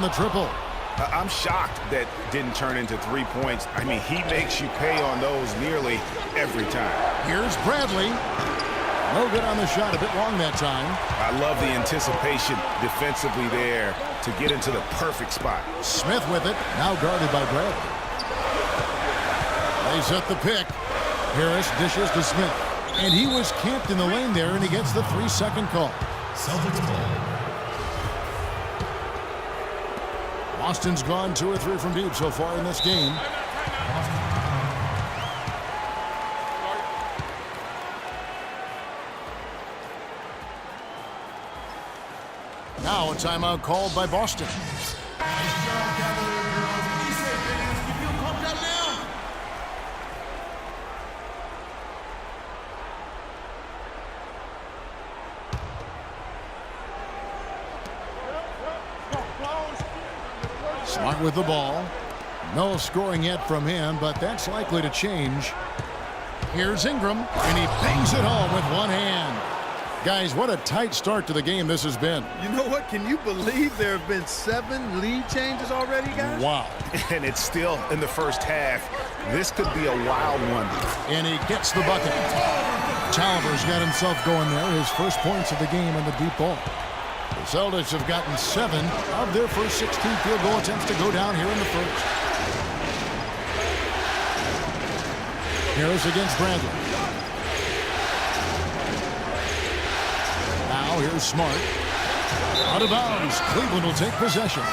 The triple. I'm shocked that didn't turn into 3 points. I mean, he makes you pay on those nearly every time. Here's Bradley. No good on the shot. A bit long that time. I love the anticipation defensively there to get into the perfect spot. Smith with it. Now guarded by Bradley. They set the pick. Harris dishes to Smith. And he was camped in the lane there, and he gets the 3-second call. Celtics ball. Boston's gone 2 or 3 from deep so far in this game. Now a timeout called by Boston. Smart with the ball. No scoring yet from him, but that's likely to change. Here's Ingram, and he bangs it home with one hand. Guys, what a tight start to the game this has been. You know what? Can you believe there have been 7 lead changes already, guys? Wow. And it's still in the first half. This could be a wild one. And he gets the bucket. Tolliver's got himself going there. His first points of the game on the deep ball. The Celtics have gotten 7 of their first 16 field goal attempts to go down here in the first. Harris against Bradley. Now here's Smart. Out of bounds. Cleveland will take possession.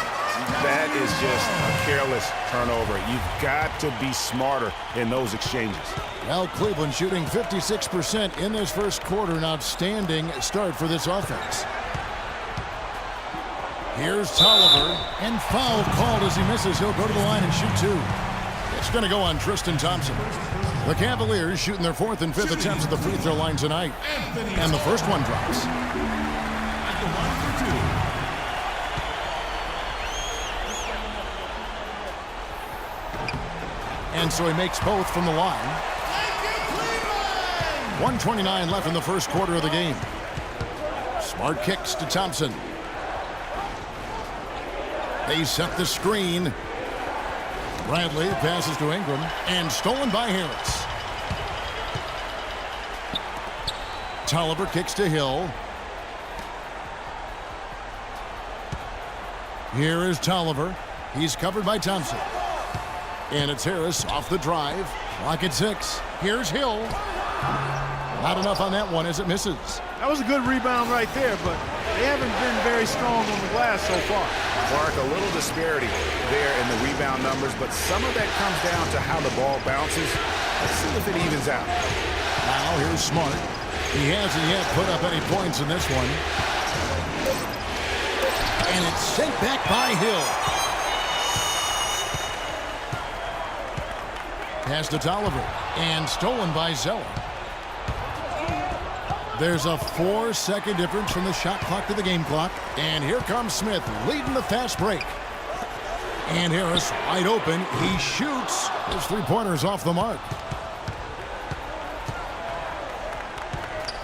That is just a careless turnover. You've got to be smarter in those exchanges. Well, Cleveland shooting 56% in this first quarter. An outstanding start for this offense. Here's Tolliver, and foul called as he misses. He'll go to the line and shoot 2. It's going to go on Tristan Thompson. The Cavaliers shooting their 4th and 5th attempts at the free throw line tonight. And the first one drops. And so he makes both from the line. 1:29 left in the first quarter of the game. Smart kicks to Thompson. They set the screen. Bradley passes to Ingram, and stolen by Harris. Tolliver kicks to Hill. Here is Tolliver. He's covered by Thompson. And it's Harris off the drive. Clock at 6. Here's Hill. Not enough on that one as it misses. That was a good rebound right there, but they haven't been very strong on the glass so far. Mark, a little disparity there in the rebound numbers, but some of that comes down to how the ball bounces. Let's see if it evens out. Now here's Smart. He hasn't yet put up any points in this one. And it's sent back by Hill. Pass to Tolliver. And stolen by Zeller. There's a 4-second difference from the shot clock to the game clock. And here comes Smith leading the fast break. And Harris wide open. He shoots. His 3-pointer's off the mark.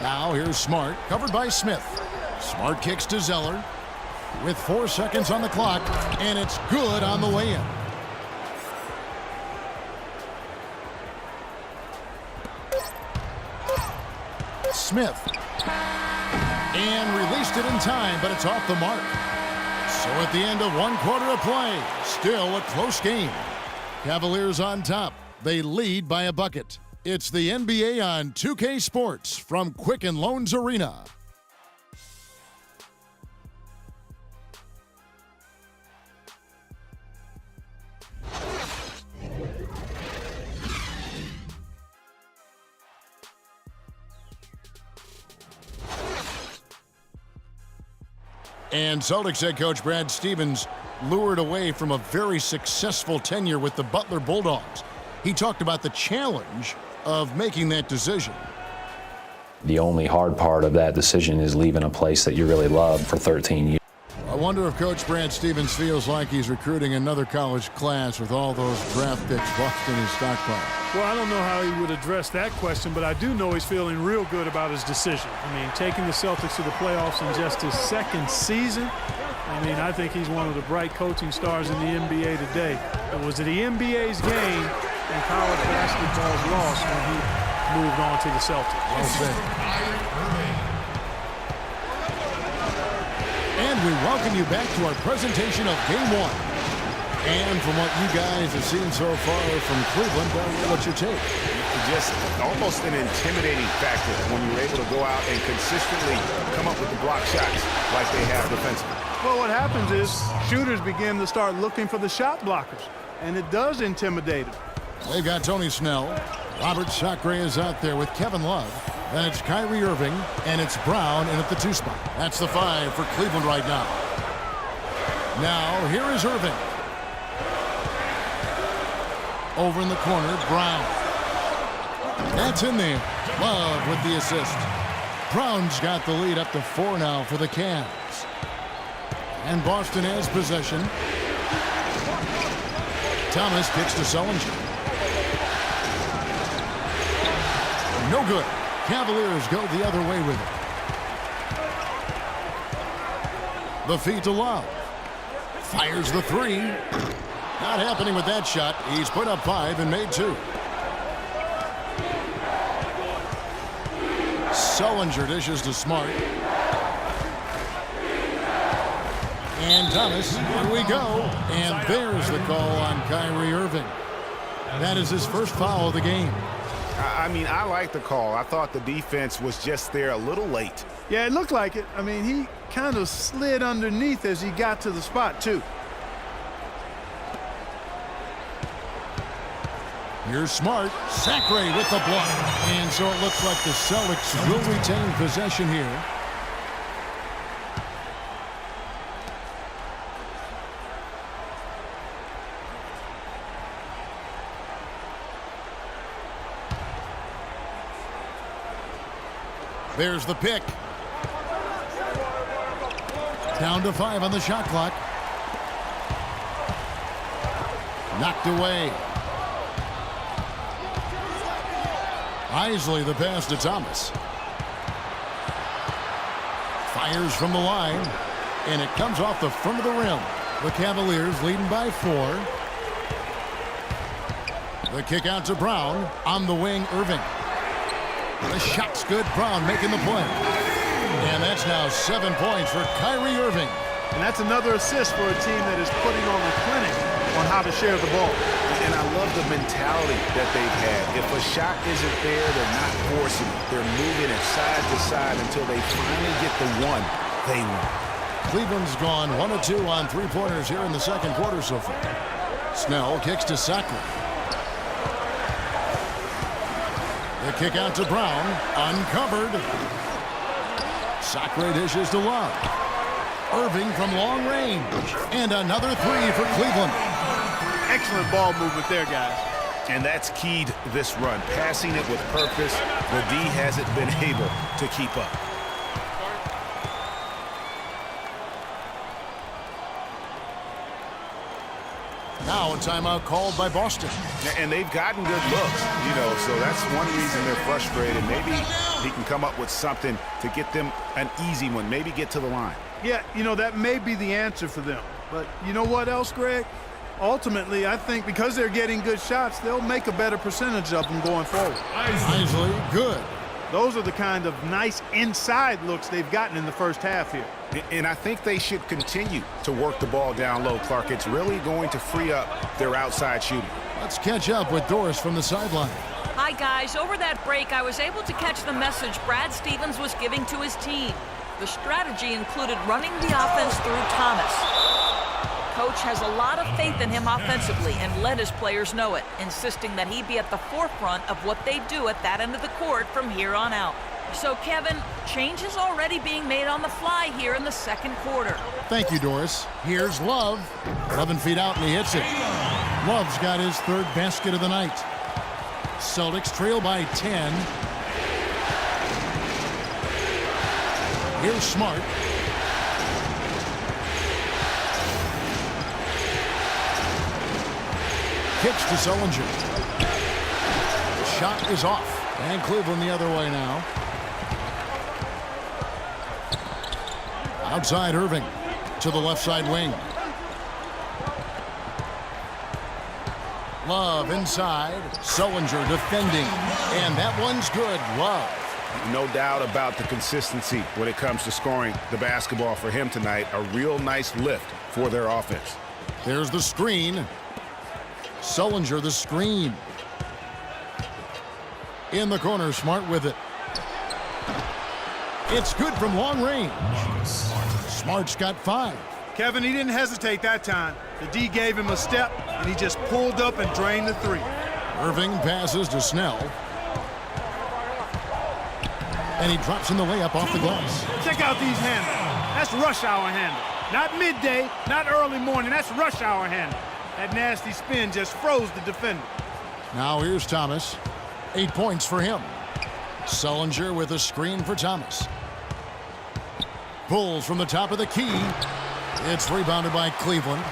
Now here's Smart, covered by Smith. Smart kicks to Zeller with 4 seconds on the clock. And it's good on the way in. Smith. And released it in time, but it's off the mark. So at the end of 1 quarter of play, still a close game. Cavaliers on top. They lead by a bucket. It's the NBA on 2K Sports from Quicken Loans Arena. And Celtics head coach Brad Stevens lured away from a very successful tenure with the Butler Bulldogs. He talked about the challenge of making that decision. The only hard part of that decision is leaving a place that you really love for 13 years. I wonder if Coach Brad Stevens feels like he's recruiting another college class with all those draft picks locked in his stockpile. Well, I don't know how he would address that question, but I do know he's feeling real good about his decision. I mean, taking the Celtics to the playoffs in just his 2nd season, I mean, I think he's one of the bright coaching stars in the NBA today. It was the NBA's game and college basketball's loss when he moved on to the Celtics. Well said. And we welcome you back to our presentation of Game 1. And from what you guys have seen so far from Cleveland, what's your take? Just almost an intimidating factor when you're able to go out and consistently come up with the block shots like they have defensively. Well, what happens is shooters begin to start looking for the shot blockers, and it does intimidate them. They've got Tony Snell. Robert Sacre is out there with Kevin Love. Then it's Kyrie Irving, and it's Brown in at the 2 spot. That's the 5 for Cleveland right now. Now, here is Irving. Over in the corner, Brown. That's in there. Love with the assist. Brown's got the lead up to 4 now for the Cavs. And Boston has possession. Thomas kicks to Sullinger. No good. Cavaliers go the other way with it. The feed to Love. Fires the 3. Not happening with that shot. He's put up 5 and made 2. Sullinger dishes to Smart. And Thomas, here we go. And there's the call on Kyrie Irving. That is his first foul of the game. I mean, I like the call. I thought the defense was just there a little late. Yeah, it looked like it. I mean, he kind of slid underneath as he got to the spot, too. Here's Smart. Sacre with the block. And so it looks like the Celtics will retain possession here. There's the pick. Down to 5 on the shot clock. Knocked away. Isley the pass to Thomas. Fires from the line. And it comes off the front of the rim. The Cavaliers leading by 4. The kick out to Brown. On the wing, Irving. The shot's good. Brown making the play. And that's now 7 points for Kyrie Irving. And that's another assist for a team that is putting on a clinic on how to share the ball. And I love the mentality that they've had. If a shot isn't there, they're not forcing it. They're moving it side to side until they finally get the one they want. Cleveland's gone 1 of 2 on 3-pointers here in the second quarter so far. Snell kicks to Sacre. The kick out to Brown. Uncovered. Sacre dishes to Love. Irving from long range. And another 3 for Cleveland. Excellent ball movement there, guys. And that's keyed this run. Passing it with purpose. The D hasn't been able to keep up. Now a timeout called by Boston. And they've gotten good looks, so that's one reason they're frustrated. Maybe he can come up with something to get them an easy one, maybe get to the line. Yeah, that may be the answer for them. But you know what else, Greg? Ultimately, I think because they're getting good shots, they'll make a better percentage of them going forward. Isley, good. Those are the kind of nice inside looks they've gotten in the first half here. And I think they should continue to work the ball down low, Clark. It's really going to free up their outside shooting. Let's catch up with Doris from the sideline. Hi, guys. Over that break, I was able to catch the message Brad Stevens was giving to his team. The strategy included running the offense through Thomas. Coach has a lot of faith in him offensively and let his players know it, insisting that he be at the forefront of what they do at that end of the court from here on out. So, Kevin, change is already being made on the fly here in the second quarter. Thank you, Doris. Here's Love. 11 feet out, and he hits it. Love's got his 3rd basket of the night. Celtics trail by 10. Here's Smart. Kicks to Sullinger. The shot is off. And Cleveland the other way now. Outside Irving. to the left side wing. Love inside. Sullinger defending. And that one's good. Love. No doubt about the consistency when it comes to scoring the basketball for him tonight. A real nice lift for their offense. There's the screen. Sullinger the screen. In the corner, Smart with it. It's good from long range. Smart's got 5. Kevin, he didn't hesitate that time. The D gave him a step, and he just pulled up and drained the 3. Irving passes to Snell. And he drops in the layup off the glass. Check out these handles. That's rush hour handle. Not midday, not early morning. That's rush hour handle. That nasty spin just froze the defender. Now here's Thomas. 8 points for him. Sullinger with a screen for Thomas. Pulls from the top of the key. It's rebounded by Cleveland.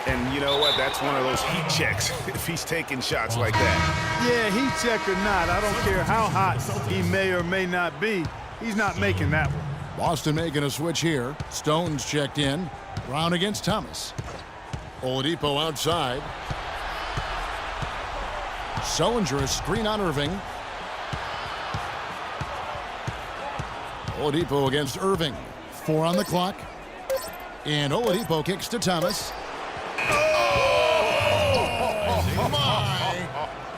And you know what? That's one of those heat checks if he's taking shots like that. Yeah, heat check or not, I don't care how hot he may or may not be. He's not making that one. Boston making a switch here. Stone's checked in. Brown against Thomas. Oladipo outside. Sullinger a screen on Irving. Oladipo against Irving. 4 on the clock. And Oladipo kicks to Thomas. Oh, my.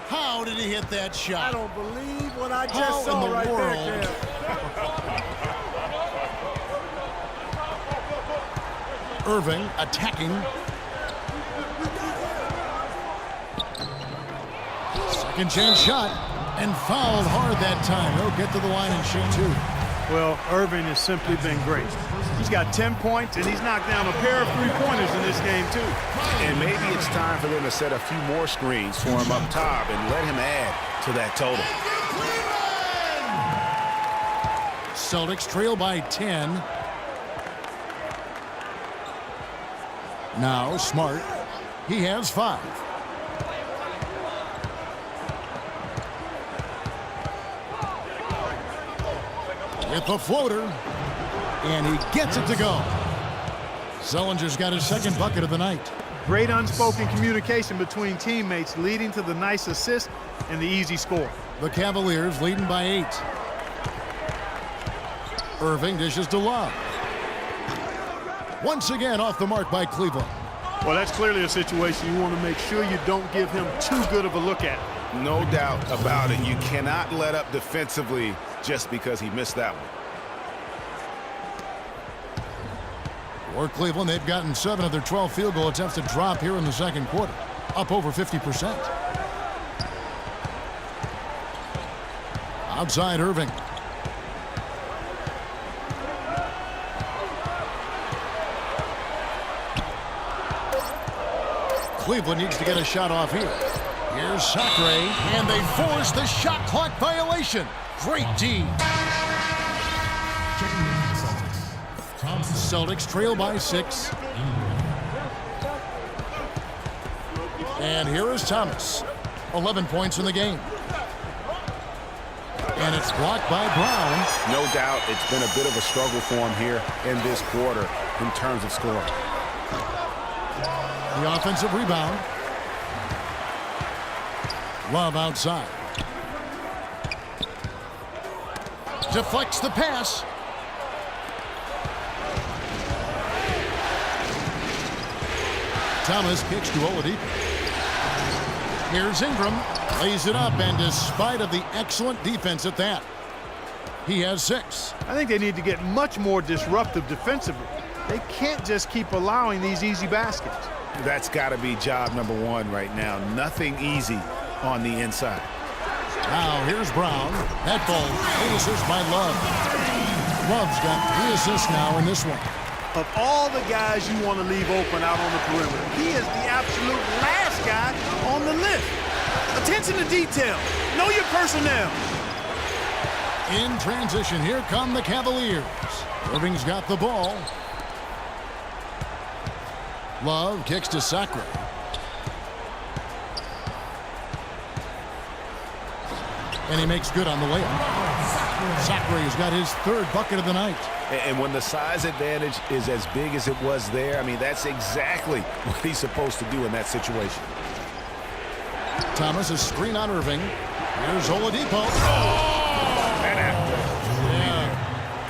How did he hit that shot? I don't believe what I just How saw in the right world? there, Kev. Irving attacking. Second chance shot. And fouled hard that time. He'll get to the line and shoot 2. Well, Irving has simply been great. He's got 10 points, and he's knocked down a pair of 3-pointers in this game, too. And maybe it's time for them to set a few more screens for him up top and let him add to that total. Celtics trail by 10. Now Smart. He has 5. With the floater. And he gets it to go. Sullinger's got his second bucket of the night. Great unspoken communication between teammates, leading to the nice assist and the easy score. The Cavaliers leading by 8. Irving dishes to Love. Once again off the mark by Cleveland. Well, that's clearly a situation you want to make sure you don't give him too good of a look at. No doubt about it. You cannot let up defensively just because he missed that one. For Cleveland, they've gotten 7 of their 12 field goal attempts to drop here in the second quarter. Up over 50%. Outside Irving. Cleveland needs to get a shot off here. Here's Sacre, and they force the shot clock violation. Great D. Celtics trail by 6. And here is Thomas. 11 points in the game. And it's blocked by Brown. No doubt it's been a bit of a struggle for him here in this quarter in terms of scoring. The offensive rebound. Love outside. Deflects the pass. Thomas kicks to Oladipo. Here's Ingram. Lays it up, and despite of the excellent defense at that, he has 6. I think they need to get much more disruptive defensively. They can't just keep allowing these easy baskets. That's got to be job number 1 right now. Nothing easy on the inside. Now here's Brown. That ball, 8 assists by Love. Love's got 3 assists now in this one. Of all the guys you want to leave open out on the perimeter, he is the absolute last guy on the list. Attention to detail. Know your personnel. In transition, here come the Cavaliers. Irving's got the ball. Love kicks to Sacre. And he makes good on the layup. Zachary has got his third bucket of the night. And when the size advantage is as big as it was there, I mean, that's exactly what he's supposed to do in that situation. Thomas, a screen on Irving. Here's Oladipo. Oh! Yeah.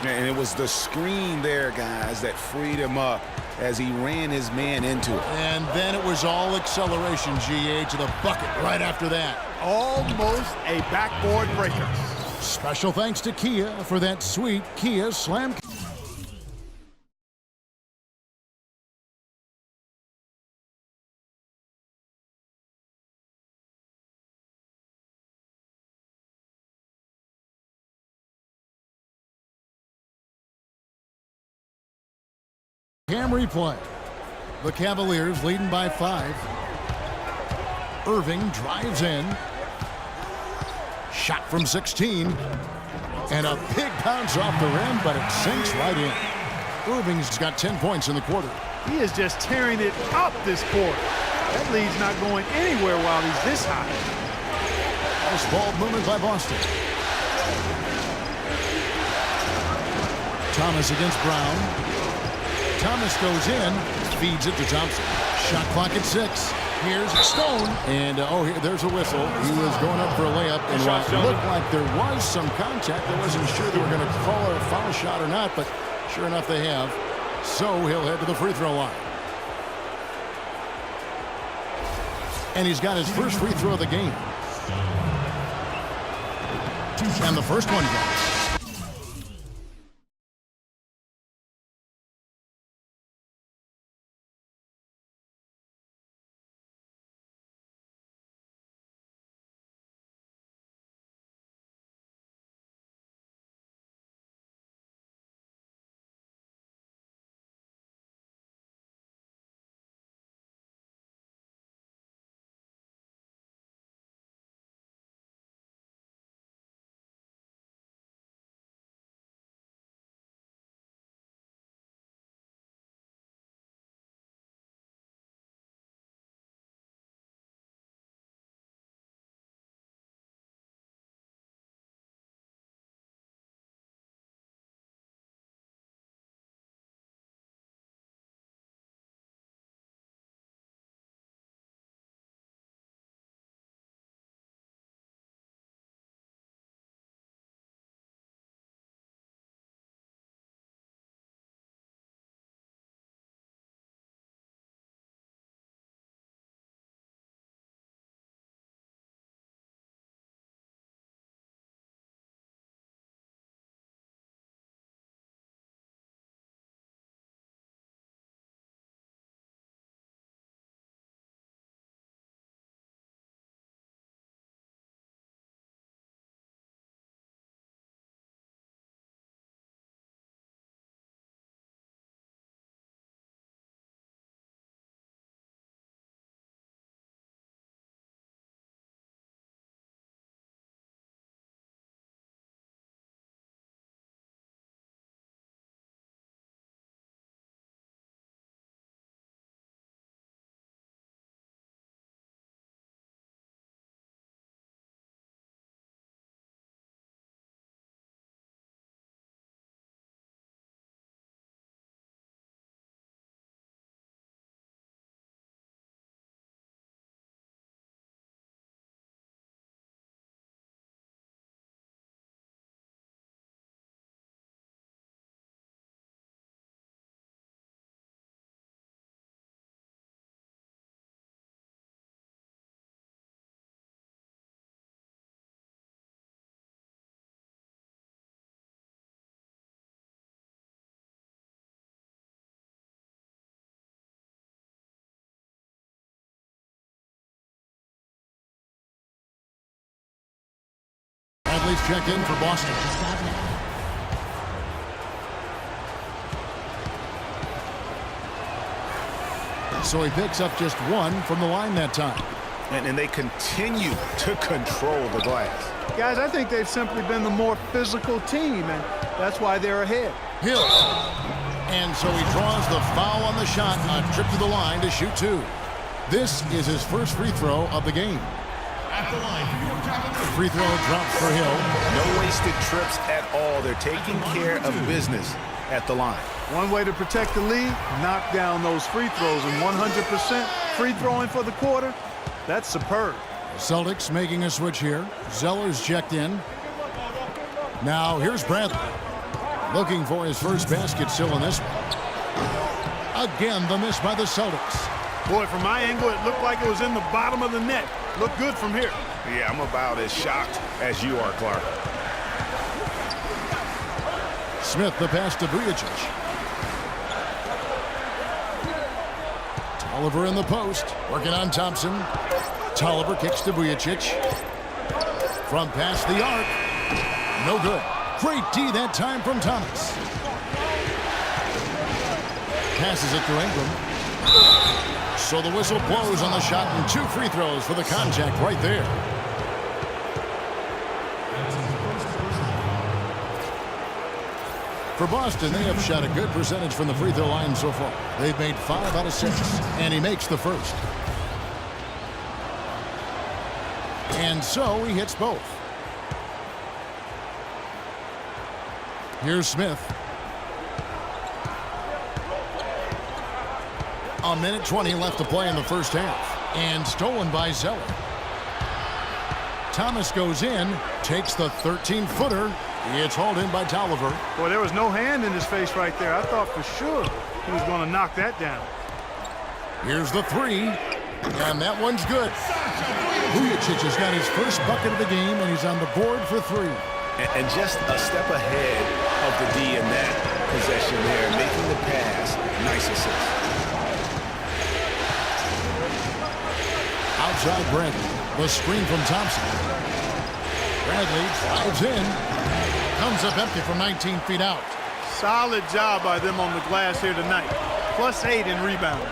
And it was the screen there, guys, that freed him up as he ran his man into it. And then it was all acceleration, GA, to the bucket right after that. Almost a backboard breaker. Special thanks to Kia for that sweet Kia Slam. Cam replay. The Cavaliers leading by 5. Irving drives in. Shot from 16. And a big bounce off the rim, but it sinks right in. Irving's got 10 points in the quarter. He is just tearing it up this quarter. That lead's not going anywhere while he's this high. Nice ball movement by Boston. Thomas against Brown. Thomas goes in, feeds it to Thompson. Shot clock at 6. Here's Stone, and there's a whistle. He was going up for a layup, and while it looked like there was some contact, I wasn't sure they were going to call it a foul shot or not, but sure enough they have. So he'll head to the free throw line. And he's got his first free throw of the game. And the first one goes. Bradley's checked in for Boston. So he picks up just 1 from the line that time. And they continue to control the glass. Guys, I think they've simply been the more physical team, and that's why they're ahead. Hill. And so he draws the foul on the shot, a trip to the line to shoot 2. This is his first free throw of the game. Free throw drops for Hill. No wasted trips at all. They're taking care of business at the line. One way to protect the lead, knock down those free throws, and 100% free throwing for the quarter, that's superb. Celtics making a switch here. Zeller's checked in. Now here's Bradley. Looking for his first basket still in this one. Again, the miss by the Celtics. Boy, from my angle, it looked like it was in the bottom of the net. Looked good from here. Yeah, I'm about as shocked as you are, Clark. Smith the pass to Vujicic. Tolliver in the post, working on Thompson. Tolliver kicks to Vujicic. From past the arc. No good. Great D that time from Thomas. Passes it to Ingram. So the whistle blows on the shot and 2 free throws for the contact right there. For Boston, they have shot a good percentage from the free throw line so far. They've made 5 out of 6, and he makes the first. And so he hits both. Here's Smith. A minute 20 left to play in the first half. And stolen by Zeller. Thomas goes in, takes the 13-footer. It's hauled in by Tolliver. Boy, there was no hand in his face right there. I thought for sure he was going to knock that down. Here's the 3. And that one's good. Vujicic has got his first bucket of the game, and he's on the board for 3. And just a step ahead of the D in that possession there, making the pass. Nice assist. Outside Bradley. The screen from Thompson. Bradley drives in. Comes up empty from 19 feet out. Solid job by them on the glass here tonight. +8 in rebound.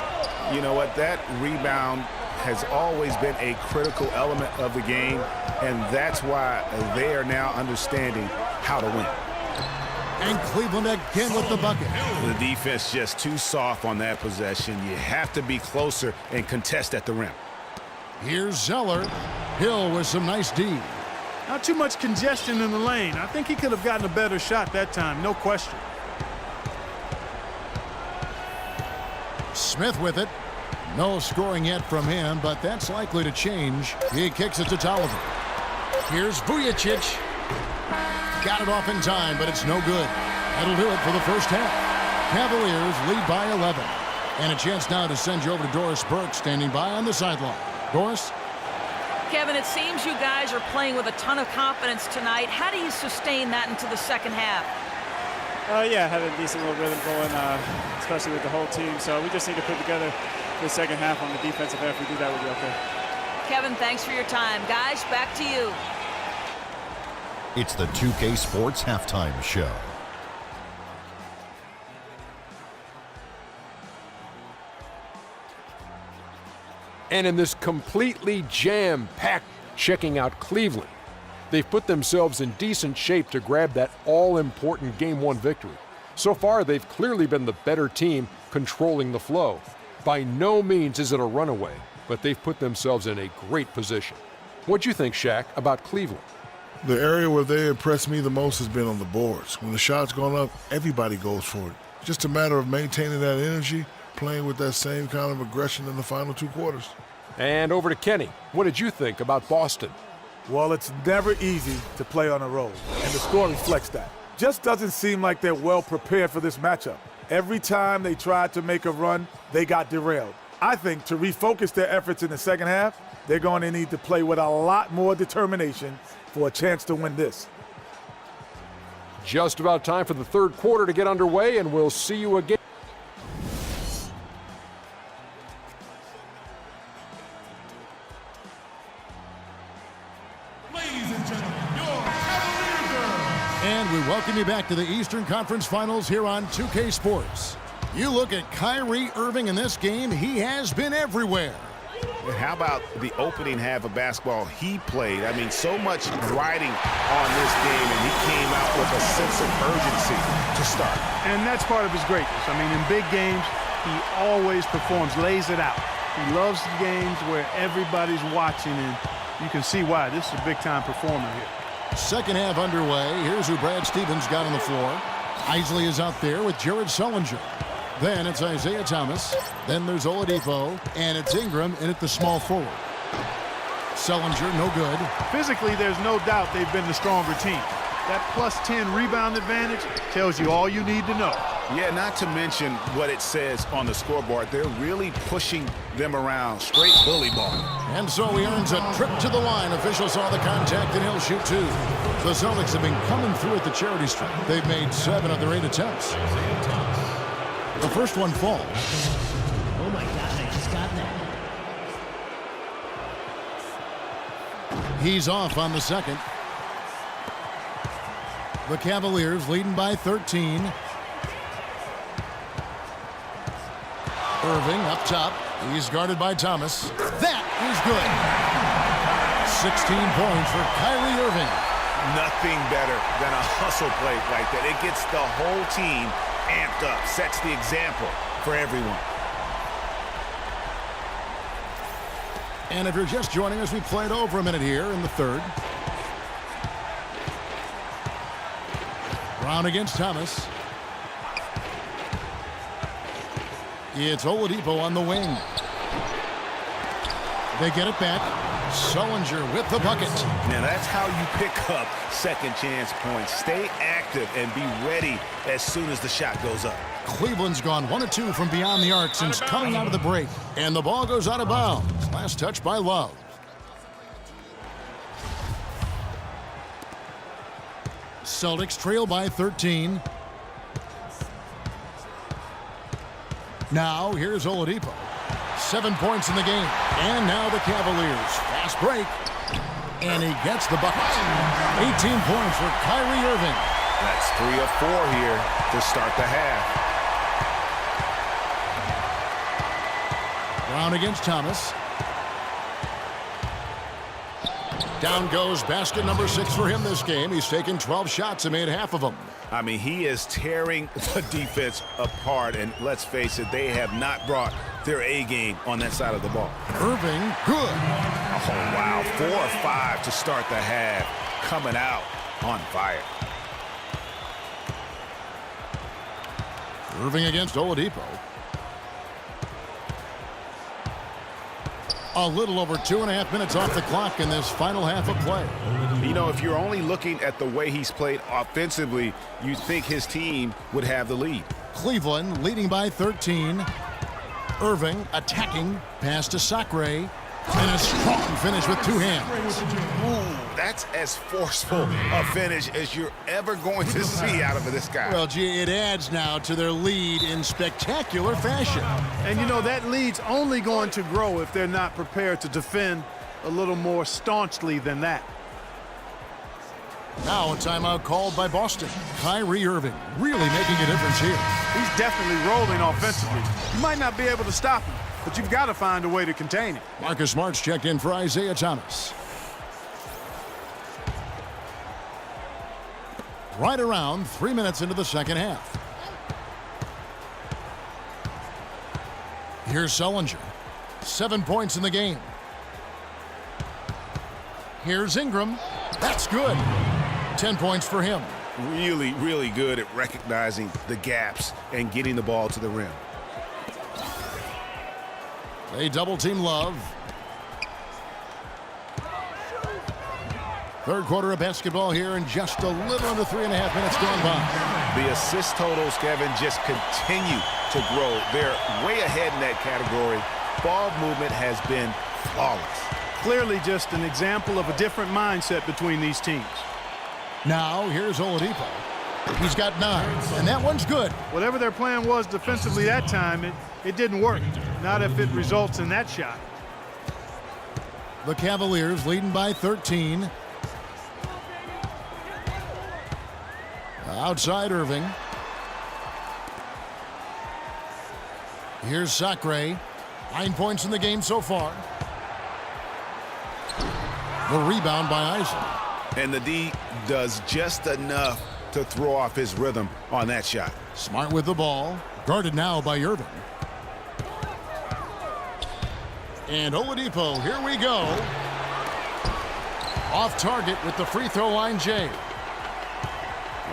You know what? That rebound has always been a critical element of the game, and that's why they are now understanding how to win. And Cleveland again with the bucket. The defense just too soft on that possession. You have to be closer and contest at the rim. Here's Zeller. Hill with some nice D. Not too much congestion in the lane. I think he could have gotten a better shot that time, no question. Smith with it. No scoring yet from him, but that's likely to change. He kicks it to Tolliver. Here's Vujicic. Got it off in time, but it's no good. That'll do it for the first half. Cavaliers lead by 11. And a chance now to send you over to Doris Burke, standing by on the sideline. Doris? Kevin, it seems you guys are playing with a ton of confidence tonight. How do you sustain that into the second half? Yeah, having a decent little rhythm going, especially with the whole team. So we just need to put together the second half on the defensive end. If we do that, we'll be okay. Kevin, thanks for your time. Guys, back to you. It's the 2K Sports Halftime Show. And in this completely jam-packed, checking out Cleveland, they've put themselves in decent shape to grab that all-important Game 1 victory. So far, they've clearly been the better team controlling the flow. By no means is it a runaway, but they've put themselves in a great position. What'd you think, Shaq, about Cleveland? The area where they impressed me the most has been on the boards. When the shot's gone up, everybody goes for it. Just a matter of maintaining that energy, playing with that same kind of aggression in the final 2 quarters. And over to Kenny. What did you think about Boston? Well, it's never easy to play on the road, and the score reflects that. Just doesn't seem like they're well prepared for this matchup. Every time they tried to make a run, they got derailed. I think to refocus their efforts in the second half, they're going to need to play with a lot more determination for a chance to win this. Just about time for the third quarter to get underway, and we'll see you again. And we welcome you back to the Eastern Conference Finals here on 2K Sports. You look at Kyrie Irving in this game, he has been everywhere. And how about the opening half of basketball he played? I mean, so much riding on this game, and he came out with a sense of urgency to start. And that's part of his greatness. I mean, in big games, he always performs, lays it out. He loves the games where everybody's watching, and you can see why. This is a big-time performer here. Second half underway. Here's who Brad Stevens got on the floor. Isley is out there with Jared Sullinger. Then it's Isaiah Thomas. Then there's Oladipo. And it's Ingram in at the small forward. Sullinger, no good. Physically, there's no doubt they've been the stronger team. That plus 10 rebound advantage tells you all you need to know. Yeah, not to mention what it says on the scoreboard. They're really pushing them around. Straight bully ball. And so he earns a trip to the line. Officials saw the contact, and he'll shoot two. The Celtics have been coming through at the charity stripe. They've made 7 of their 8 attempts. The first one falls. Oh, my God, I just got that. He's off on the second. The Cavaliers leading by 13. Irving up top. He's guarded by Thomas. That is good. 16 points for Kyrie Irving. Nothing better than a hustle play like that. It gets the whole team amped up, sets the example for everyone. And if you're just joining us, we played over a minute here in the third. Brown against Thomas. It's Oladipo on the wing. They get it back. Sullinger with the bucket. Now that's how you pick up second chance points. Stay active and be ready as soon as the shot goes up. Cleveland's gone 1 of 2 from beyond the arc since coming out of the break. And the ball goes out of bounds. Last touch by Love. Celtics trail by 13. Now here's Oladipo. 7 points in the game. And now the Cavaliers. Fast break. And he gets the bucket. 18 points for Kyrie Irving. That's 3 of 4 here to start the half. Brown against Thomas. Down goes basket number 6 for him this game. He's taken 12 shots and made half of them. I mean, he is tearing the defense apart. And let's face it, they have not brought their A game on that side of the ball. Irving, good. Oh, wow. 4 of 5 to start the half. Coming out on fire. Irving against Oladipo. A little over 2.5 minutes off the clock in this final half of play. You know, if you're only looking at the way he's played offensively, you think his team would have the lead. Cleveland leading by 13. Irving attacking. Pass to Sacre. And a strong finish with 2 hands. Ooh, that's as forceful a finish as you're ever going to see out of this guy. Well, gee, it adds now to their lead in spectacular fashion. And, you know, that lead's only going to grow if they're not prepared to defend a little more staunchly than that. Now a timeout called by Boston. Kyrie Irving really making a difference here. He's definitely rolling offensively. You might not be able to stop him, but you've got to find a way to contain him. Marcus Smart's checked in for Isaiah Thomas. Right around 3 minutes into the second half. Here's Sullinger. 7 points in the game. Here's Ingram. That's good. 10 points for him. Really, really good at recognizing the gaps and getting the ball to the rim. They double-team Love. Third quarter of basketball here and just a little under 3.5 minutes gone by. The assist totals, Kevin, just continue to grow. They're way ahead in that category. Ball movement has been flawless. Clearly just an example of a different mindset between these teams. Now here's Oladipo. He's got 9, and that one's good. Whatever their plan was defensively that time, it didn't work. Not if it results in that shot. The Cavaliers leading by 13. Outside Irving. Here's Sacre. 9 points in the game so far. The rebound by Isley. And the D does just enough to throw off his rhythm on that shot. Smart with the ball. Guarded now by Irving. And Oladipo, here we go. Off target with the free throw line, Jay.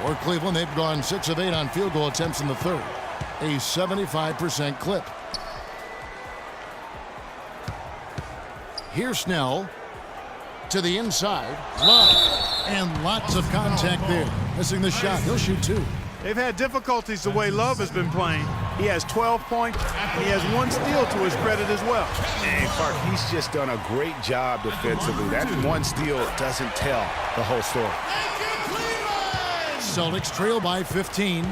For Cleveland, they've gone 6 of 8 on field goal attempts in the third. A 75% clip. Here's Snell to the inside. Love. And lots of contact there. Missing the shot. He'll shoot 2. They've had difficulties the way Love has been playing. He has 12 points, and he has 1 steal to his credit as well. And Clark, he's just done a great job defensively. That 1 steal doesn't tell the whole story. Celtics trail by 15.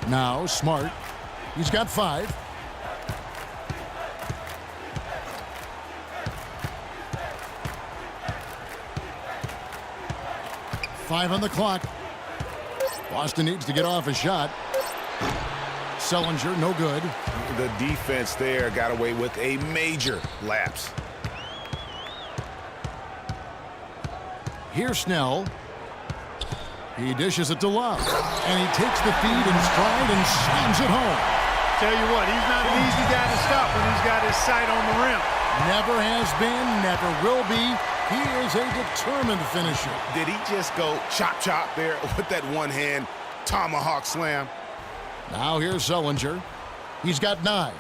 Now Smart. He's got 5. Five on the clock. Boston needs to get off a shot. Sellinger, no good. The defense there got away with a major lapse. Here's Snell. He dishes it to Love. And he takes the feed in stride and slams it home. Tell you what, he's not an easy guy to stop when he's got his sight on the rim. Never has been, never will be. He is a determined finisher. Did he just go chop chop there with that one-hand tomahawk slam? Now here's Sellinger. He's got 9.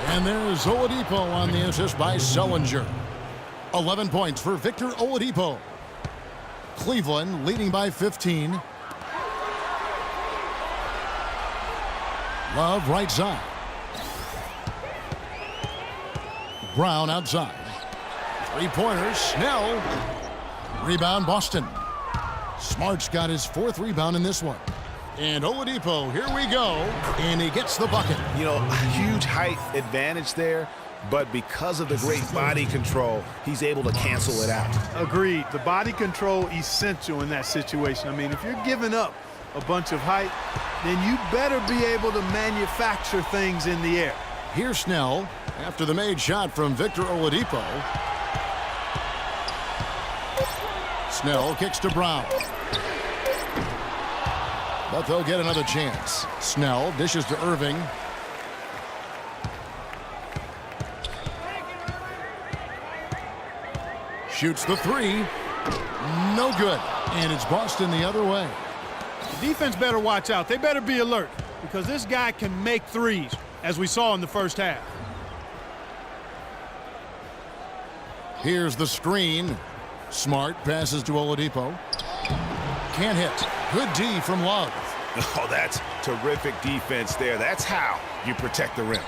And there's Oladipo on the assist by Sellinger. 11 points for Victor Oladipo. Cleveland leading by 15. Love right side. Brown outside. 3-pointers. Snell. Rebound Boston. Smart's got his 4th rebound in this one. And Oladipo, here we go. And he gets the bucket. You know, huge height advantage there, but because of the great body control, he's able to cancel it out. Agreed. The body control essential in that situation. I mean, if you're giving up a bunch of height, then you better be able to manufacture things in the air. Here's Snell after the made shot from Victor Oladipo. Snell kicks to Brown. But they'll get another chance. Snell dishes to Irving. Shoots the 3. No good. And it's Boston the other way. The defense better watch out. They better be alert because this guy can make threes, as we saw in the first half. Here's the screen. Smart passes to Oladipo. Can't hit. Good D from Love. Oh, that's terrific defense there. That's how you protect the rim.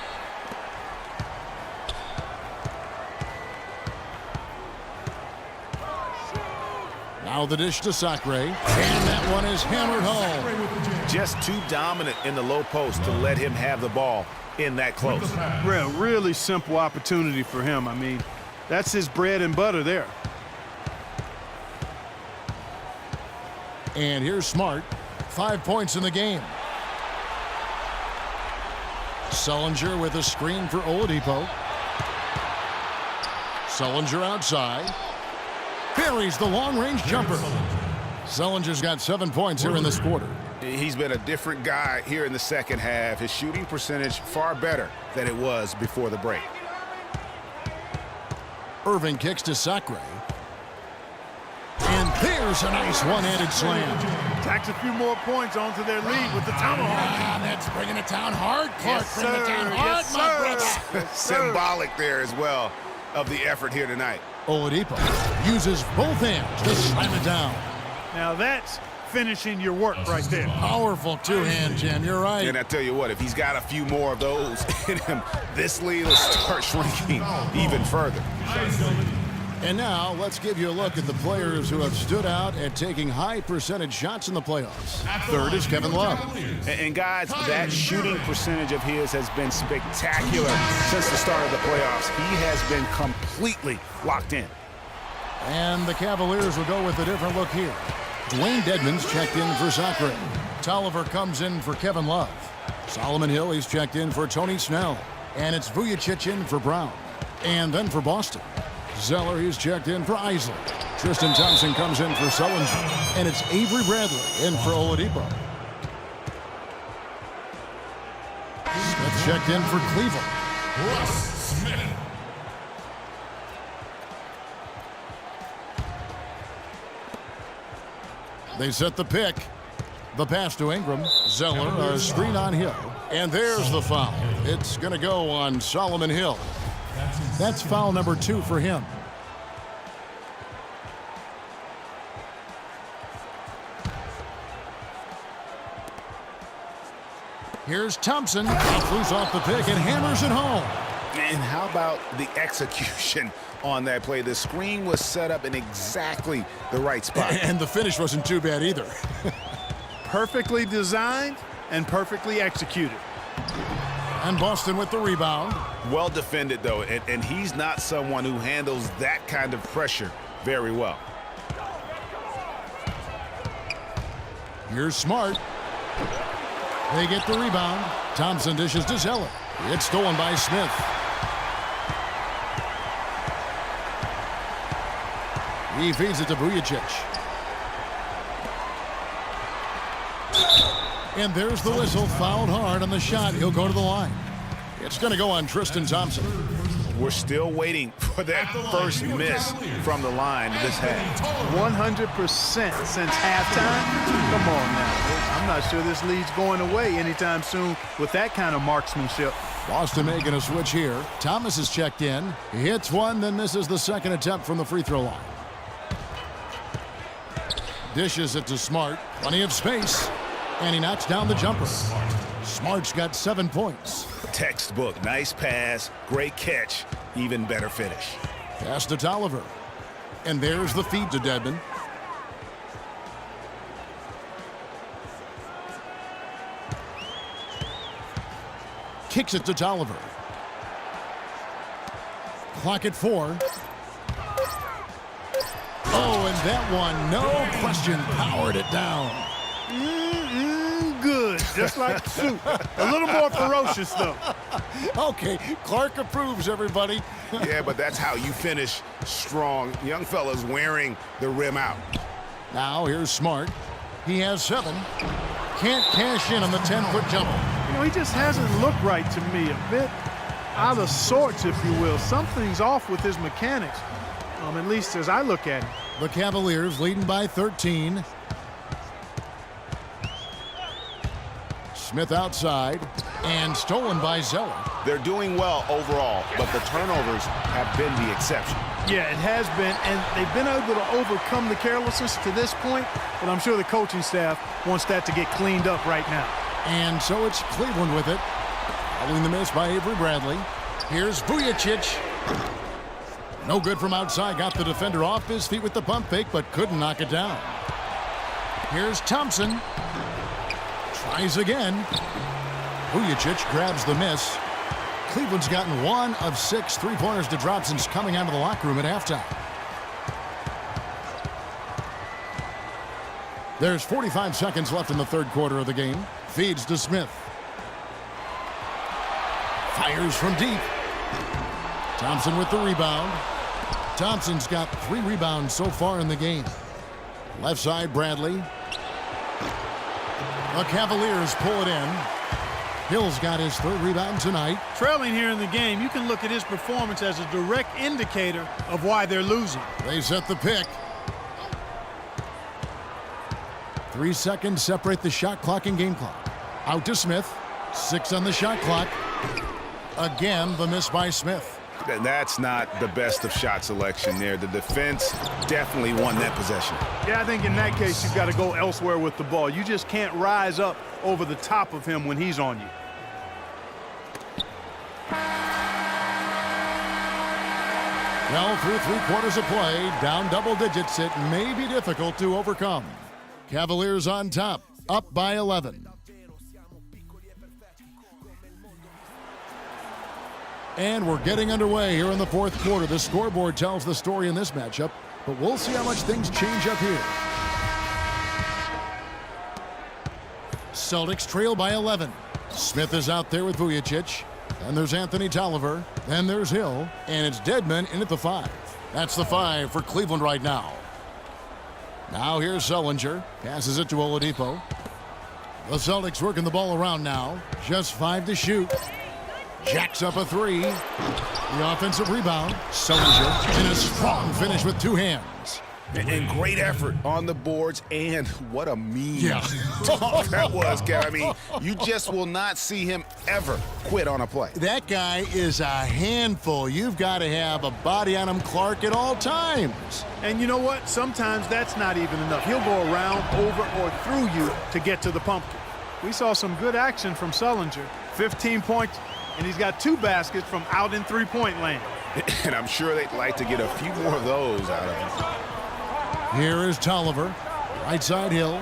Now the dish to Sacre. And that one is hammered home. Just too dominant in the low post to let him have the ball in that close. Really simple opportunity for him. I mean, that's his bread and butter there. And here's Smart. 5 points in the game. Sellinger with a screen for Oladipo. Sellinger outside. Buries the long-range jumper. Sellinger's got 7 points here in this quarter. He's been a different guy here in the second half. His shooting percentage far better than it was before the break. Irving kicks to Sacre. And there's a nice one-handed slam. Tacks a few more points onto their lead with the tomahawk. That's bringing it down hard, Clark. Yes, bring it down hard, yes, my brother. Yes, Symbolic there as well of the effort here tonight. Oladipo uses both hands to slam it down. Now that's finishing your work right there. Powerful two-hand jam, you're right. And I tell you what, if he's got a few more of those in him, this lead will start shrinking even further. And now let's give you a look at the players who have stood out at taking high percentage shots in the playoffs. Third is Kevin Love. And guys, that shooting percentage of his has been spectacular since the start of the playoffs. He has been completely locked in. And the Cavaliers will go with a different look here. Dwayne Dedmon's checked in for Sacre. Tolliver comes in for Kevin Love. Solomon Hill, he's checked in for Tony Snell. And it's Vujacic in for Brown. And then for Boston, Zeller, he's checked in for Isley. Tristan Thompson comes in for Sellinger. And it's Avery Bradley in for Oladipo. Smith checked in for Cleveland. They set the pick. The pass to Ingram. Zeller, a screen on Hill. And there's the foul. It's going to go on Solomon Hill. That's foul number 2 for him. Here's Thompson. He flew off the pick and hammers it home. And how about the execution on that play? The screen was set up in exactly the right spot. And the finish wasn't too bad either. Perfectly designed and perfectly executed. And Boston with the rebound. Well defended, though, and he's not someone who handles that kind of pressure very well. Here's Smart. They get the rebound. Thompson dishes to Zeller. It's stolen by Smith. He feeds it to Vujacic. And there's the whistle. Fouled hard on the shot. He'll go to the line. It's going to go on Tristan Thompson. We're still waiting for that first miss from the line this half. 100% since halftime. Come on now. I'm not sure this lead's going away anytime soon with that kind of marksmanship. Boston making a switch here. Thomas is checked in. He hits one, then misses the second attempt from the free throw line. Dishes it to Smart. Plenty of space. And he knocks down the jumper. Smart's got 7 points. Textbook. Nice pass. Great catch. Even better finish. Pass to Tolliver. And there's the feed to Dedmon. Kicks it to Tolliver. Clock at 4. Oh, and that one, no question, powered it down. Good, just like soup. A little more ferocious, though. Okay, Clark approves, everybody. Yeah, but that's how you finish strong. Young fella's wearing the rim out. Now here's Smart. He has 7. Can't cash in on the 10-foot jumper. You know, he just hasn't looked right to me. A bit out of sorts, if you will. Something's off with his mechanics, at least as I look at him. The Cavaliers leading by 13. Smith outside and stolen by Zeller. They're doing well overall, but the turnovers have been the exception. Yeah, it has been, and they've been able to overcome the carelessness to this point, but I'm sure the coaching staff wants that to get cleaned up right now. And so it's Cleveland with it. Following the miss by Avery Bradley. Here's Vujacic. No good from outside. Got the defender off his feet with the pump fake, but couldn't knock it down. Here's Thompson. Tries again. Vujacic grabs the miss. Cleveland's gotten 1 of 6 3-pointers to drop since coming out of the locker room at halftime. There's 45 seconds left in the third quarter of the game. Feeds to Smith. Fires from deep. Thompson with the rebound. Thompson's got 3 rebounds so far in the game. Left side, Bradley. The Cavaliers pull it in. Hill's got his 3rd rebound tonight. Trailing here in the game, you can look at his performance as a direct indicator of why they're losing. They set the pick. 3 seconds separate the shot clock and game clock. Out to Smith. 6 on the shot clock. Again, the miss by Smith. That's not the best of shot selection there. The defense definitely won that possession. Yeah, I think in that case, you've got to go elsewhere with the ball. You just can't rise up over the top of him when he's on you. Well, through 3 quarters of play, down double digits, it may be difficult to overcome. Cavaliers on top, up by 11. And we're getting underway here in the fourth quarter. The scoreboard tells the story in this matchup, but we'll see how much things change up here. Celtics trail by 11. Smith is out there with Vujacic. Then there's Anthony Tolliver. Then there's Hill. And it's Dedmon in at the 5. That's the 5 for Cleveland right now. Now here's Sullinger. Passes it to Oladipo. The Celtics working the ball around now. Just 5 to shoot. Jacks up a 3. The offensive rebound. Sullinger in a strong finish with 2 hands. And great effort on the boards, and what a mean Yeah. dunk that was, Kev. I mean, you just will not see him ever quit on a play. That guy is a handful. You've got to have a body on him, Clark, at all times. And you know what? Sometimes that's not even enough. He'll go around, over, or through you to get to the pumpkin. We saw some good action from Sullinger. 15 points, and he's got 2 baskets from out in three-point land. And I'm sure they'd like to get a few more of those out of him. Here is Tolliver, right side Hill.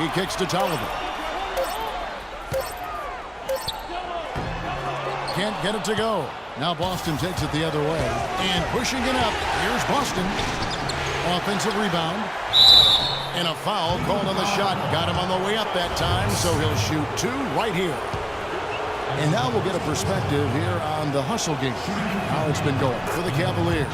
He kicks to Tolliver. Can't get it to go. Now Boston takes it the other way. And pushing it up, here's Boston. Offensive rebound. And a foul called on the shot. Got him on the way up that time, so he'll shoot 2 right here. And now we'll get a perspective here on the hustle game, how it's been going for the Cavaliers.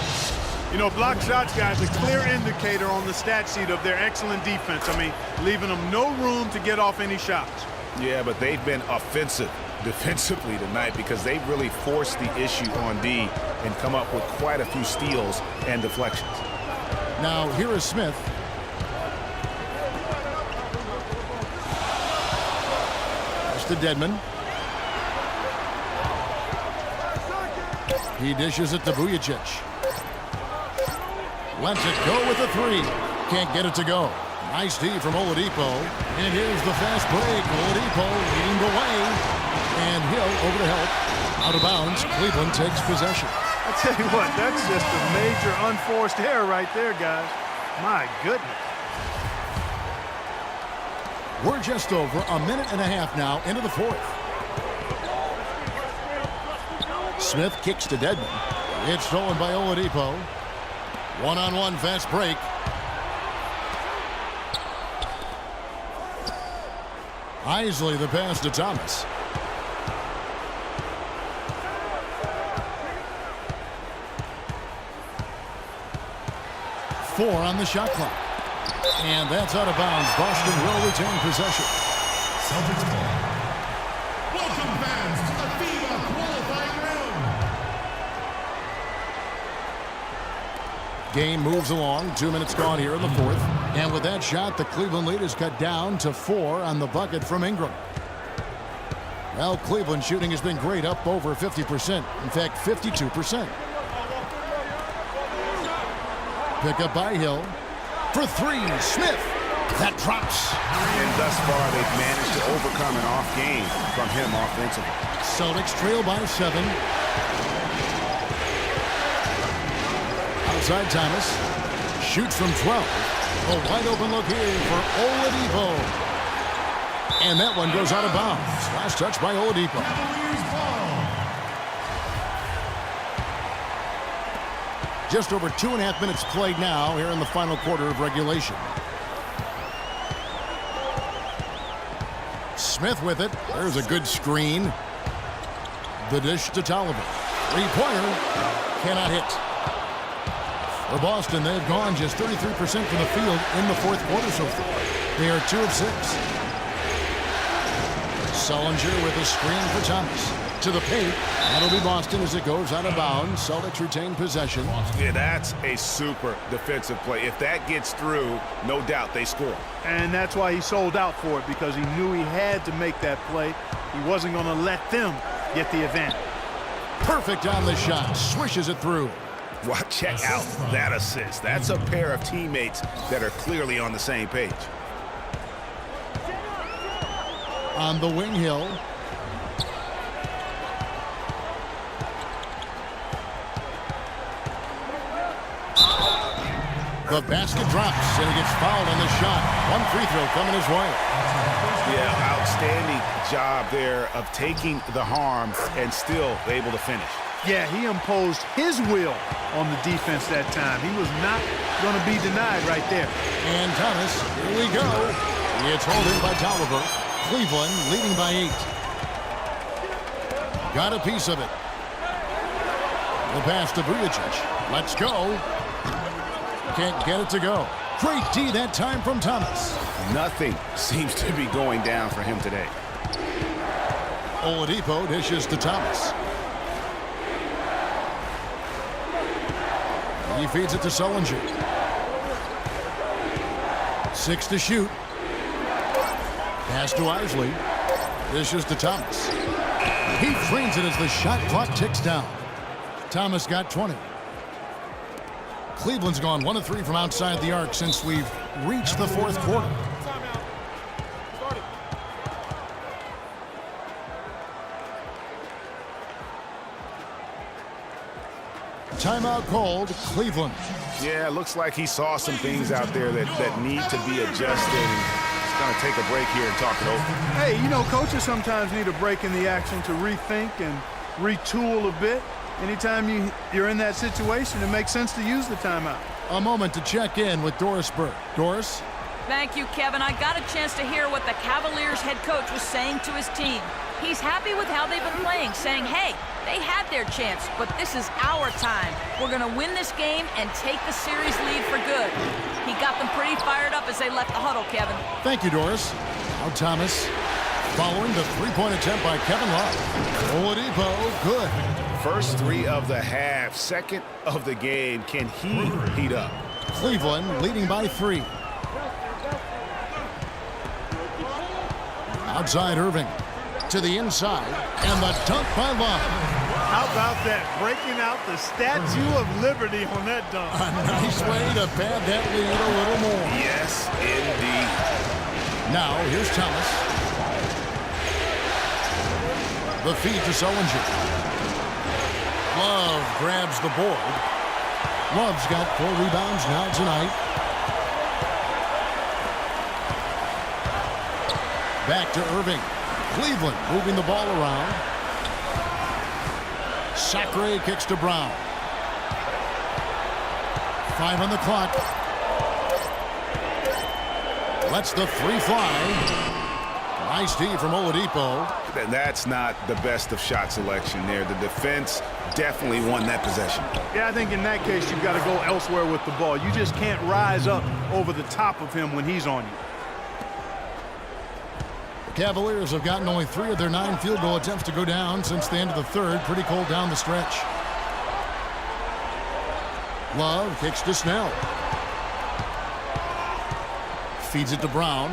You know, block shots, guys, a clear indicator on the stat sheet of their excellent defense. I mean, leaving them no room to get off any shots. Yeah, but they've been offensive defensively tonight because they really forced the issue on D and come up with quite a few steals and deflections. Now, here is Smith. That's to Dedmon. He dishes it to Vujicic. Lets it go with a 3. Can't get it to go. Nice D from Oladipo. And here's the fast break. Oladipo leading the way. And Hill over to help. Out of bounds. Cleveland takes possession. I tell you what, that's just a major unforced error right there, guys. My goodness. We're just over a minute and a half now into the 4th. Smith kicks to Dedmon. It's stolen by Oladipo. One-on-one fast break. Isley the pass to Thomas. Four on the shot clock. And that's out of bounds. Boston will retain possession. Celtics ball. Welcome fans to the FIBA qualifying round. Game moves along. 2 minutes gone here in the 4th. And with that shot, the Cleveland lead is cut down to 4 on the bucket from Ingram. Well, Cleveland shooting has been great, up over 50%. In fact, 52%. Pick up by Hill. For 3, Smith. That drops. And thus far, they've managed to overcome an off game from him offensively. Celtics trail by 7. Outside Thomas. Shoots from 12. A wide open look here for Oladipo. And that one goes out of bounds. Last touch by Oladipo. Just over 2.5 minutes played now here in the final quarter of regulation. Smith with it. There's a good screen. The dish to Tolliver. 3-pointer. Cannot hit. For Boston, they've gone just 33% from the field in the 4th quarter so far. They are 2 of 6. Sullinger with a screen for Thomas. To the paint. That'll be Boston as it goes out of bounds. Celtics retain possession. Yeah, that's a super defensive play. If that gets through, no doubt they score. And that's why he sold out for it, because he knew he had to make that play. He wasn't going to let them get the advantage. Perfect on the shot. Swishes it through. Well, check out that assist. That's a pair of teammates that are clearly on the same page. On the wing, Hill. The basket drops, and he gets fouled on the shot. 1 free throw coming his way. Yeah, outstanding job there of taking the harm and still able to finish. Yeah, he imposed his will on the defense that time. He was not going to be denied right there. And Thomas, here we go. It's hauled in by Tolliver. Cleveland leading by 8. Got a piece of it. The pass to Vujicic. Let's go. Can't get it to go. Great D that time from Thomas. Nothing seems to be going down for him today. Oladipo dishes to Thomas. He feeds it to Sullinger. 6 to shoot. Pass to Isley. Dishes to Thomas. He drains it as the shot clock ticks down. Thomas got 20. Cleveland's gone 1 of 3 from outside the arc since we've reached the fourth quarter. Timeout called, Cleveland. Yeah, it looks like he saw some things out there that need to be adjusted. And he's going to take a break here and talk it over. Hey, you know, coaches sometimes need a break in the action to rethink and retool a bit. Anytime you're in that situation, it makes sense to use the timeout. A moment to check in with Doris Burke. Doris? Thank you, Kevin. I got a chance to hear what the Cavaliers head coach was saying to his team. He's happy with how they've been playing, saying, hey, they had their chance, but this is our time. We're going to win this game and take the series lead for good. He got them pretty fired up as they left the huddle, Kevin. Thank you, Doris. Now Thomas, following the three-point attempt by Kevin Love. Oladipo, good. First 3 of the half, second of the game. Can he heat up? Cleveland leading by 3. Outside Irving. To the inside, and the dunk by Love. How about that? Breaking out the Statue of Liberty on that dunk. A nice way to pad that lead a little more. Yes, indeed. Now, here's Thomas. The feed to Sullinger. Love grabs the board. Love's got 4 rebounds now tonight. Back to Irving. Cleveland moving the ball around. Sacre kicks to Brown. 5 on the clock. Lets the 3 fly. Nice D from Oladipo. And that's not the best of shot selection there. The defense definitely won that possession. Yeah, I think in that case, you've got to go elsewhere with the ball. You just can't rise up over the top of him when he's on you. Cavaliers have gotten only 3 of their 9 field goal attempts to go down since the end of the third. Pretty cold down the stretch. Love kicks to Snell. Feeds it to Brown.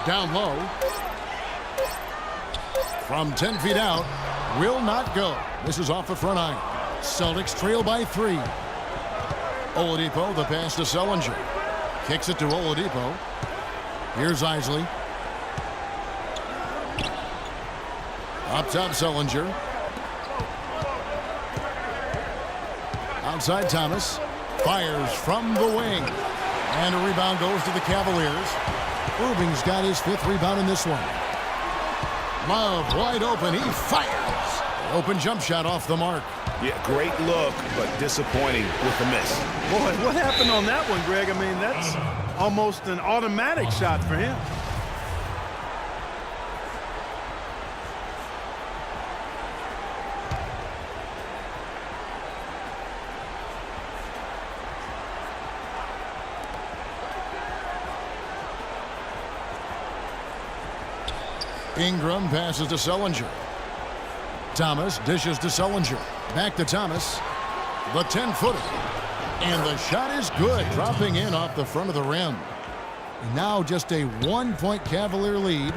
Down low. From 10 feet out. Will not go. This is off the front iron. Celtics trail by 3. Oladipo, the pass to Sullinger. Kicks it to Oladipo. Here's Isley. Up top, Sullinger. Outside, Thomas. Fires from the wing. And a rebound goes to the Cavaliers. Irving's got his 5th rebound in this one. Love wide open. He fires. Open jump shot off the mark. Yeah, great look, but disappointing with the miss. Boy, what happened on that one, Greg? I mean, that's almost an automatic shot for him. Ingram passes to Sullinger. Thomas dishes to Sullinger. Back to Thomas. The 10-footer. And the shot is good, dropping in off the front of the rim. And now just a 1-point Cavalier lead.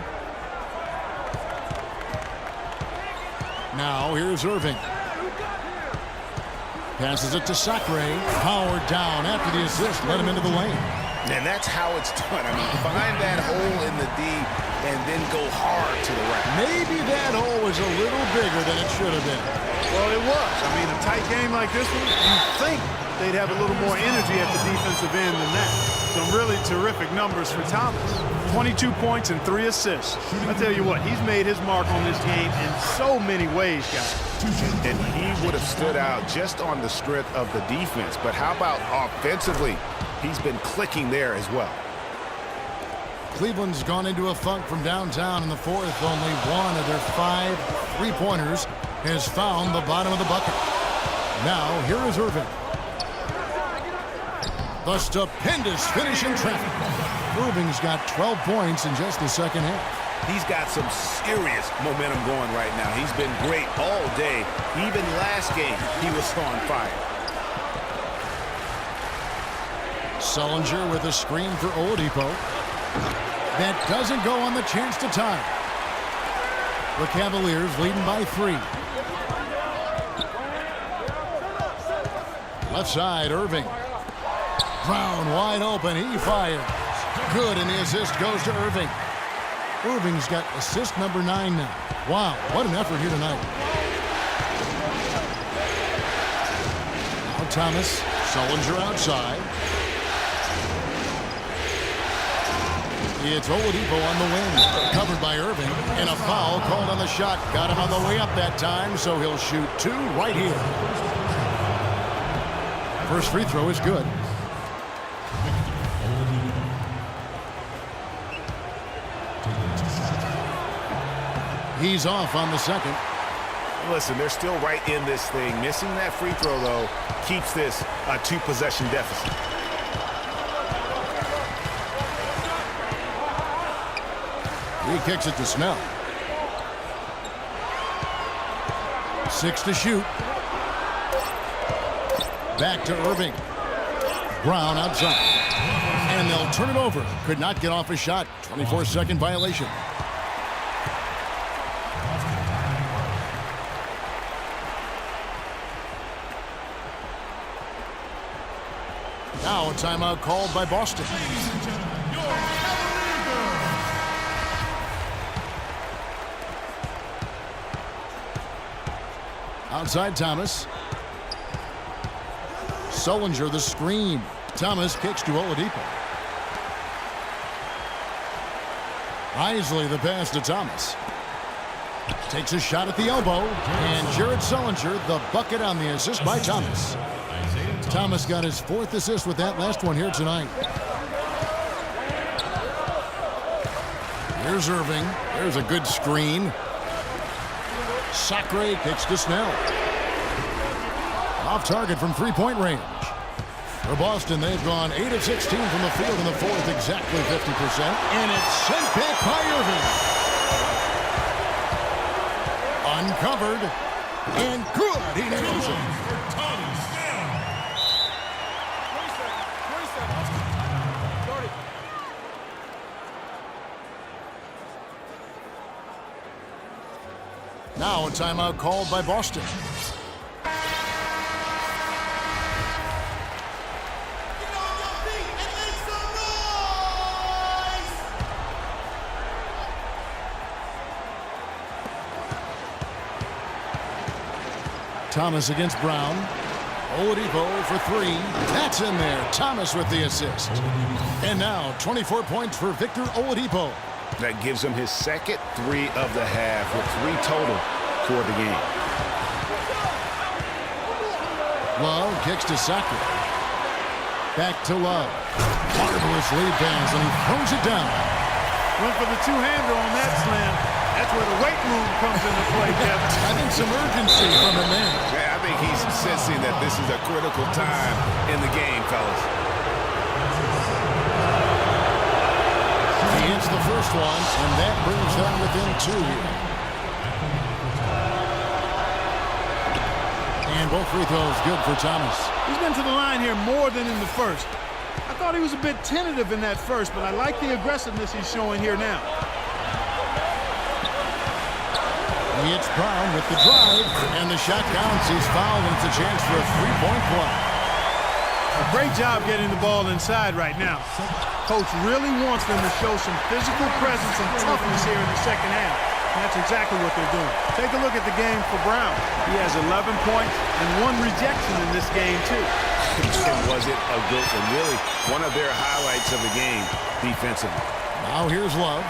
Now here's Irving. Passes it to Sacre. Powered down after the assist. Let him into the lane. And that's how it's done. I mean, find that hole in the D and then go hard to the rack. Maybe that hole was a little bigger than it should have been. Well, it was. I mean, a tight game like this one, you'd think they'd have a little more energy at the defensive end than that. Some really terrific numbers for Thomas. 22 points and 3 assists. I tell you what, he's made his mark on this game in so many ways, guys. And he would have stood out just on the strength of the defense. But how about offensively? He's been clicking there as well. Cleveland's gone into a funk from downtown in the fourth. Only 1 of their 5 3-pointers has found the bottom of the bucket. Now, here is Irving. The stupendous finish in traffic. Irving's got 12 points in just the second half. He's got some serious momentum going right now. He's been great all day. Even last game, he was on fire. Sullinger with a screen for Oladipo. That doesn't go on the chance to tie. The Cavaliers leading by 3. Left side, Irving. Brown wide open. He fires. Good, and the assist goes to Irving. Irving's got assist number 9 now. Wow, what an effort here tonight. Now Thomas. Sullinger outside. It's Oladipo on the wing. Covered by Irving. And a foul called on the shot. Got him on the way up that time, so he'll shoot 2 right here. First free throw is good. He's off on the second. Listen, they're still right in this thing. Missing that free throw, though, keeps this a 2-possession deficit. He kicks it to Snell. 6 to shoot. Back to Irving. Brown outside. And they'll turn it over. Could not get off a shot. 24-second violation. Now a timeout called by Boston. Outside Thomas. Sullinger the screen. Thomas kicks to Oladipo. Isley the pass to Thomas. Takes a shot at the elbow. And Jared Sullinger the bucket on the assist by Thomas. Thomas got his 4th assist with that last one here tonight. Here's Irving. There's a good screen. Sacre kicks to Snell. Off target from 3-point range. For Boston, they've gone 8 of 16 from the field in the 4th, exactly 50%. And it's sent back by Irving. Uncovered. And good. He nails it. Now a timeout called by Boston. Thomas against Brown. Oladipo for 3. That's in there. Thomas with the assist. And now 24 points for Victor Oladipo. That gives him his second 3 of the half with 3 total for the game. Love kicks to Sacre. Back to Love. Marvelous lead pass, and he throws it down. Went for the two-hander on that slam. That's where the weight room comes into play, Kevin. I think some urgency from him there. Yeah, I think he's sensing that this is a critical time in the game, fellas. He hits the first one, and that brings them within 2 here. And both free throws good for Thomas. He's been to the line here more than in the first. I thought he was a bit tentative in that first, but I like the aggressiveness he's showing here now. It's Brown with the drive, and the shot counts. He's fouled, and it's a chance for a 3-point play. A great job getting the ball inside right now. Coach really wants them to show some physical presence and toughness here in the second half. And that's exactly what they're doing. Take a look at the game for Brown. He has 11 points and 1 rejection in this game, too. And was it a good one? Really, one of their highlights of the game defensively. Now here's Love.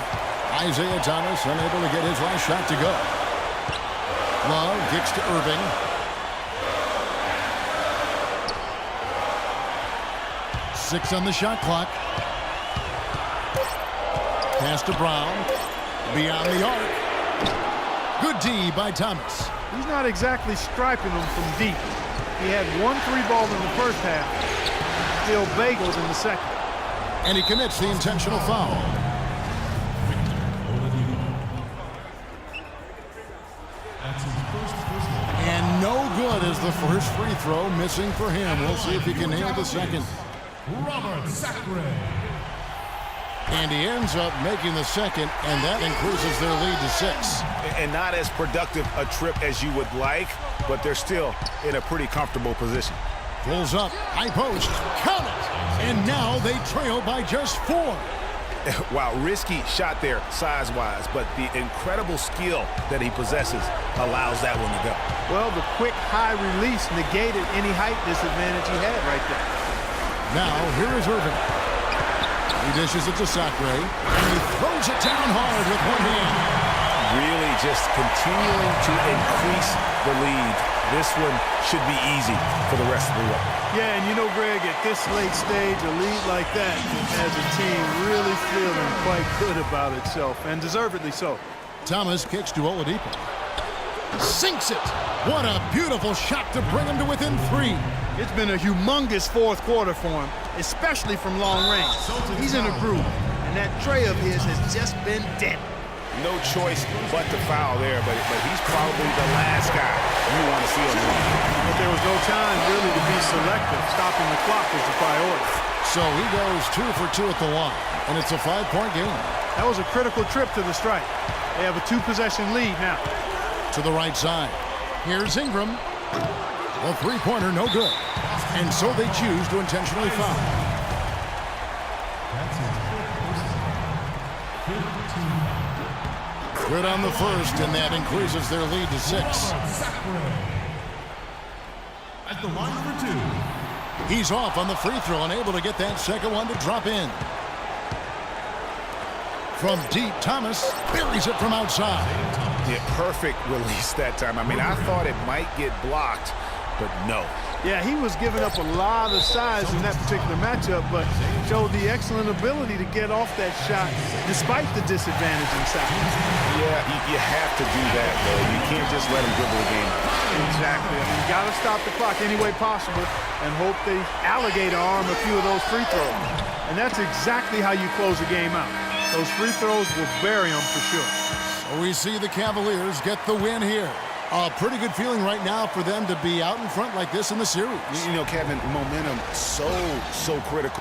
Isaiah Thomas unable to get his last shot to go. Love kicks to Irving. Six on the shot clock. Pass to Brown. Beyond the arc. Good D by Thomas. He's not exactly striping them from deep. He had 1 3-ball in the first half. Still bagels in the second. And he commits the intentional foul. And no good as the first free throw, missing for him. We'll see if he can nail the second. Robert Sacre. And he ends up making the second, and that increases their lead to 6. And not as productive a trip as you would like, but they're still in a pretty comfortable position. Pulls up, high post, count it! And now they trail by just 4. Wow, risky shot there size-wise, but the incredible skill that he possesses allows that one to go. Well, the quick high release negated any height disadvantage he had right there. Now, here is Irving. He dishes it to Sacre, and he throws it down hard with one hand. Really just continuing to increase the lead. This one should be easy for the rest of the way. Yeah, and you know, Greg, at this late stage, a lead like that has a team really feeling quite good about itself, and deservedly so. Thomas kicks to Oladipo. Sinks it! What a beautiful shot to bring him to within 3. It's been a humongous fourth quarter for him, especially from long range. He's in a groove, and that tray of his has just been dead. No choice but to foul there, but he's probably the last guy you want to see on the line. But there was no time really to be selective. Stopping the clock was the priority. So he goes 2 for 2 at the line, and it's a 5-point game. That was a critical trip to the strike. They have a 2-possession lead now. To the right side. Here's Ingram. The three-pointer, no good. And so they choose to intentionally foul. Good on the first, and that increases their lead to 6. At the line for 2. He's off on the free throw and able to get that second one to drop in. From deep, Thomas buries it from outside. Yeah, perfect release that time. I mean, I thought it might get blocked, but no. Yeah, he was giving up a lot of size in that particular matchup, but showed the excellent ability to get off that shot despite the disadvantage in size. Yeah, you have to do that, though. You can't just let him dribble the game out. Exactly. I mean, you got to stop the clock any way possible and hope they alligator arm a few of those free throws. And that's exactly how you close a game out. Those free throws will bury them for sure. So we see the Cavaliers get the win here. A pretty good feeling right now for them to be out in front like this in the series. You know, Kevin, momentum so critical.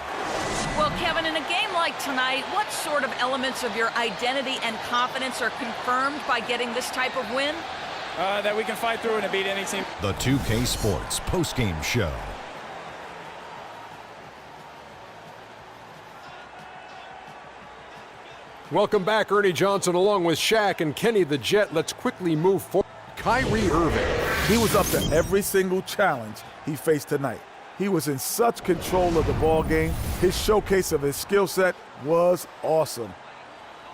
Well, Kevin, in a game like tonight, what sort of elements of your identity and confidence are confirmed by getting this type of win? That we can fight through and beat any team. The 2K Sports postgame show. Welcome back, Ernie Johnson, along with Shaq and Kenny the Jet. Let's quickly move forward. Kyrie Irving. He was up to every single challenge he faced tonight. He was in such control of the ball game. His showcase of his skill set was awesome.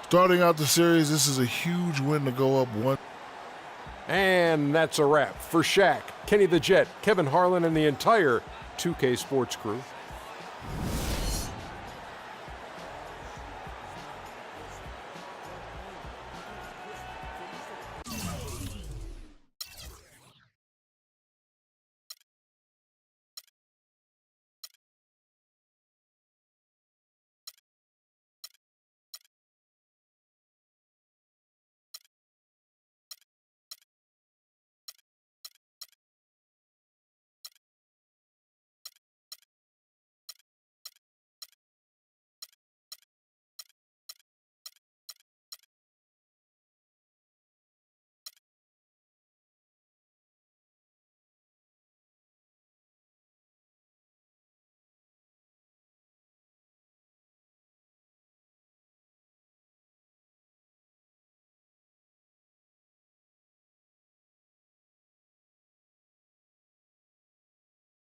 Starting out the series, this is a huge win to go up 1. And that's a wrap for Shaq, Kenny the Jet, Kevin Harlan, and the entire 2K Sports crew.